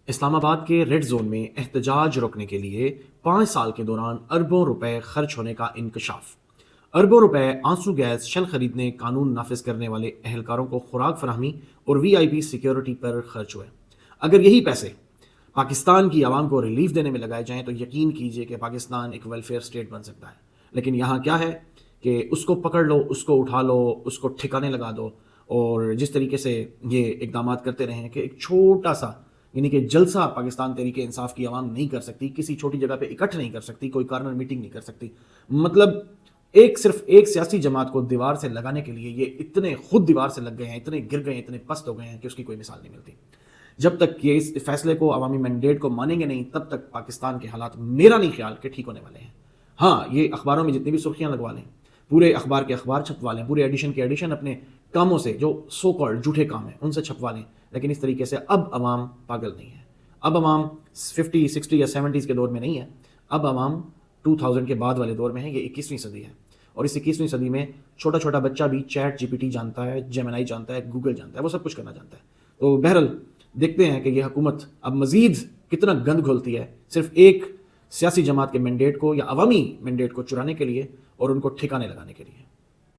اسلام آباد کے red zone میں احتجاج روکنے کے لیے 5 سال کے دوران اربوں روپے خرچ ہونے کا انکشاف۔ اربوں روپے آنسو گیس شل خریدنے، قانون نافذ کرنے والے اہلکاروں کو خوراک فراہمی اور وی آئی پی سیکیورٹی پر خرچ ہوئے۔ اگر یہی پیسے پاکستان کی عوام کو ریلیف دینے میں لگائے جائیں تو یقین کیجئے کہ پاکستان ایک ویلفیئر اسٹیٹ بن سکتا ہے۔ لیکن یہاں کیا ہے کہ اس کو پکڑ لو، اس کو اٹھا لو، اس کو ٹھکانے لگا دو، اور جس طریقے سے یہ اقدامات کرتے رہے ہیں کہ ایک چھوٹا سا یعنی کہ جلسہ پاکستان تحریک انصاف کی عوام نہیں کر سکتی، کسی چھوٹی جگہ پہ اکٹھ نہیں کر سکتی، کوئی کارنر میٹنگ نہیں کر سکتی۔ مطلب صرف ایک سیاسی جماعت کو دیوار سے لگانے کے لیے یہ اتنے خود دیوار سے لگ گئے ہیں، اتنے گر گئے ہیں، اتنے پست ہو گئے ہیں کہ اس کی کوئی مثال نہیں ملتی۔ جب تک یہ اس فیصلے کو، عوامی مینڈیٹ کو مانیں گے نہیں، تب تک پاکستان کے حالات میرا نہیں خیال کہ ٹھیک ہونے والے ہیں۔ ہاں، یہ اخباروں میں جتنی بھی سرخیاں لگوا لیں، پورے اخبار کے اخبار چھپوا لیں، پورے ایڈیشن کے ایڈیشن اپنے کاموں سے جو سو کالڈ جھوٹے کام ہیں ان سے چھپوا لیں، لیکن اس طریقے سے اب عوام پاگل نہیں ہے۔ اب عوام 50، 60 یا 70 کے دور میں نہیں ہے، اب عوام 2000 کے بعد والے دور میں ہے۔ یہ 21ویں صدی ہے، اور اس 21ویں صدی میں چھوٹا چھوٹا بچہ بھی چیٹ جی پی ٹی جانتا ہے، جیمنائی جانتا ہے، گوگل جانتا ہے، وہ سب کچھ کرنا جانتا ہے۔ تو بہرحال دیکھتے ہیں کہ یہ حکومت اب مزید کتنا گند گھولتی ہے، صرف ایک سیاسی جماعت کے مینڈیٹ کو یا عوامی مینڈیٹ کو چرانے کے لیے اور ان کو ٹھکانے لگانے کے لیے۔